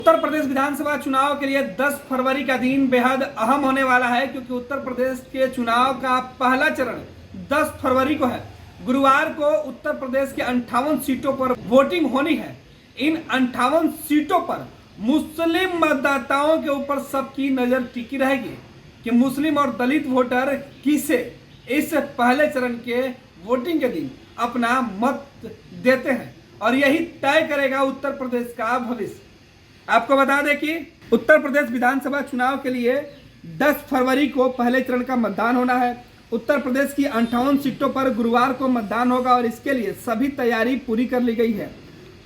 उत्तर प्रदेश विधानसभा चुनाव के लिए 10 फरवरी का दिन बेहद अहम होने वाला है, क्योंकि उत्तर प्रदेश के चुनाव का पहला चरण 10 फरवरी को है। गुरुवार को उत्तर प्रदेश के 58 सीटों पर वोटिंग होनी है। इन 58 सीटों पर मुस्लिम मतदाताओं के ऊपर सबकी नजर टिकी रहेगी कि मुस्लिम और दलित वोटर किसे इस पहले चरण के वोटिंग के दिन अपना मत देते हैं, और यही तय करेगा उत्तर प्रदेश का भविष्य। आपको बता दें कि उत्तर प्रदेश विधानसभा चुनाव के लिए 10 फरवरी को पहले चरण का मतदान होना है। उत्तर प्रदेश की 58 सीटों पर गुरुवार को मतदान होगा और इसके लिए सभी तैयारी पूरी कर ली गई है।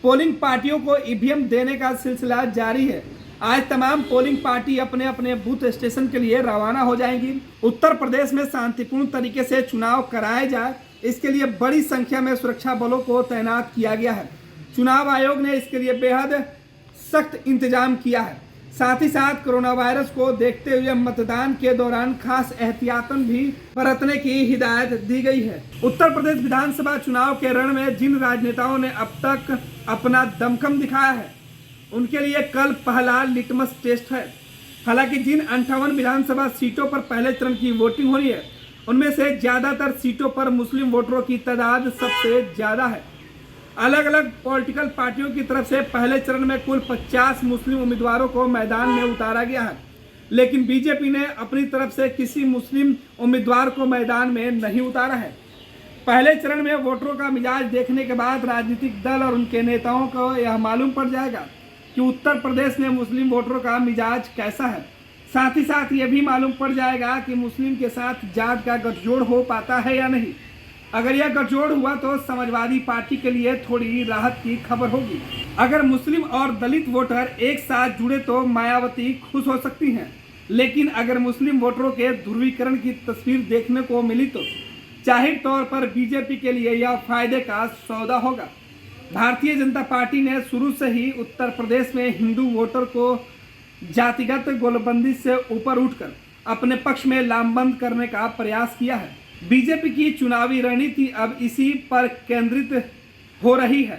पोलिंग पार्टियों को ईवीएम देने का सिलसिला जारी है। आज तमाम पोलिंग पार्टी अपने अपने बूथ स्टेशन के लिए रवाना हो जाएंगी। उत्तर प्रदेश में शांतिपूर्ण तरीके से चुनाव कराए जाए, इसके लिए बड़ी संख्या में सुरक्षा बलों को तैनात किया गया है। चुनाव आयोग ने इसके लिए बेहद सख्त इंतजाम किया है। साथ ही साथ कोरोना वायरस को देखते हुए मतदान के दौरान खास एहतियातन भी बरतने की हिदायत दी गई है। उत्तर प्रदेश विधानसभा चुनाव के रण में जिन राजनेताओं ने अब तक अपना दमखम दिखाया है, उनके लिए कल पहला लिटमस टेस्ट है। हालांकि जिन 58 विधानसभा सीटों पर पहले चरण की वोटिंग हो रही है, उनमें से ज्यादातर सीटों पर मुस्लिम वोटरों की तादाद सबसे ज्यादा है। अलग अलग पॉलिटिकल पार्टियों की तरफ से पहले चरण में कुल 50 मुस्लिम उम्मीदवारों को मैदान में उतारा गया है, लेकिन बीजेपी ने अपनी तरफ से किसी मुस्लिम उम्मीदवार को मैदान में नहीं उतारा है। पहले चरण में वोटरों का मिजाज देखने के बाद राजनीतिक दल और उनके नेताओं को यह मालूम पड़ जाएगा कि उत्तर प्रदेश में मुस्लिम वोटरों का मिजाज कैसा है। साथ ही साथ ये भी मालूम पड़ जाएगा कि मुस्लिम के साथ जात का गठजोड़ हो पाता है या नहीं। अगर यह गठजोड़ हुआ तो समाजवादी पार्टी के लिए थोड़ी राहत की खबर होगी। अगर मुस्लिम और दलित वोटर एक साथ जुड़े तो मायावती खुश हो सकती हैं, लेकिन अगर मुस्लिम वोटरों के ध्रुवीकरण की तस्वीर देखने को मिली तो जाहिर तौर पर बीजेपी के लिए यह फायदे का सौदा होगा। भारतीय जनता पार्टी ने शुरू से ही उत्तर प्रदेश में हिंदू वोटर को जातिगत गोलबंदी से ऊपर उठकर अपने पक्ष में लामबंद करने का प्रयास किया है। बीजेपी की चुनावी रणनीति अब इसी पर केंद्रित हो रही है।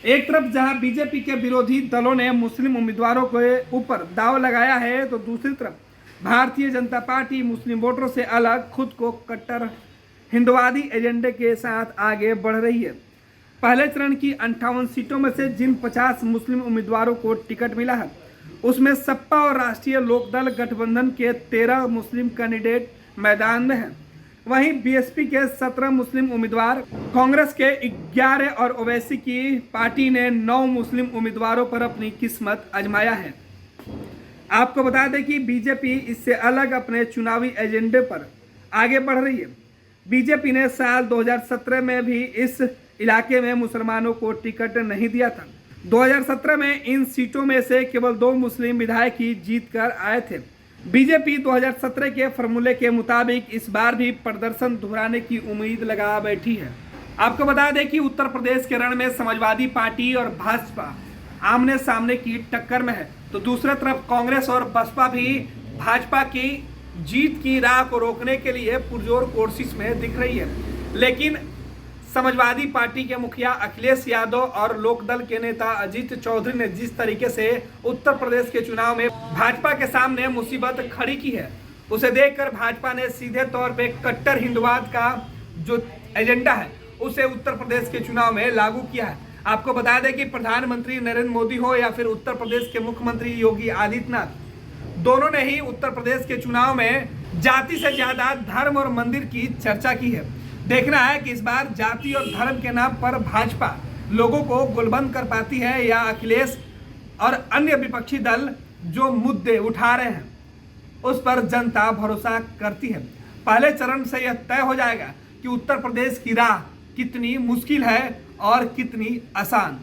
एक तरफ जहां बीजेपी के विरोधी दलों ने मुस्लिम उम्मीदवारों के ऊपर दाव लगाया है, तो दूसरी तरफ भारतीय जनता पार्टी मुस्लिम वोटरों से अलग खुद को कट्टर हिंदुवादी एजेंडे के साथ आगे बढ़ रही है। पहले चरण की 58 सीटों में से जिन 50 मुस्लिम उम्मीदवारों को टिकट मिला है, उसमें सपा और राष्ट्रीय लोकदल गठबंधन के 13 मुस्लिम कैंडिडेट मैदान में हैं। वहीं बीएसपी के 17 मुस्लिम उम्मीदवार, कांग्रेस के 11 और ओवैसी की पार्टी ने 9 मुस्लिम उम्मीदवारों पर अपनी किस्मत आजमाया है। आपको बता दें कि बीजेपी इससे अलग अपने चुनावी एजेंडे पर आगे बढ़ रही है। बीजेपी ने साल 2017 में भी इस इलाके में मुसलमानों को टिकट नहीं दिया था। 2017 में इन सीटों में से केवल 2 मुस्लिम विधायक ही जीत कर आए थे। बीजेपी 2017 के फॉर्मूले के मुताबिक इस बार भी प्रदर्शन दोहराने की उम्मीद लगा बैठी है। आपको बता दें कि उत्तर प्रदेश के रण में समाजवादी पार्टी और भाजपा आमने सामने की टक्कर में है, तो दूसरी तरफ कांग्रेस और बसपा भी भाजपा की जीत की राह को रोकने के लिए पुरजोर कोशिश में दिख रही है। लेकिन समाजवादी पार्टी के मुखिया अखिलेश यादव और लोकदल के नेता अजीत चौधरी ने जिस तरीके से उत्तर प्रदेश के चुनाव में भाजपा के सामने मुसीबत खड़ी की है, उसे देखकर भाजपा ने सीधे तौर पे कट्टर हिंदुवाद का जो एजेंडा है उसे उत्तर प्रदेश के चुनाव में लागू किया है। आपको बता दें कि प्रधानमंत्री नरेंद्र मोदी हो या फिर उत्तर प्रदेश के मुख्यमंत्री योगी आदित्यनाथ, दोनों ने ही उत्तर प्रदेश के चुनाव में जाति से ज्यादा धर्म और मंदिर की चर्चा की है। देखना है कि इस बार जाति और धर्म के नाम पर भाजपा लोगों को गुलबंद कर पाती है या अखिलेश और अन्य विपक्षी दल जो मुद्दे उठा रहे हैं उस पर जनता भरोसा करती है। पहले चरण से यह तय हो जाएगा कि उत्तर प्रदेश की राह कितनी मुश्किल है और कितनी आसान।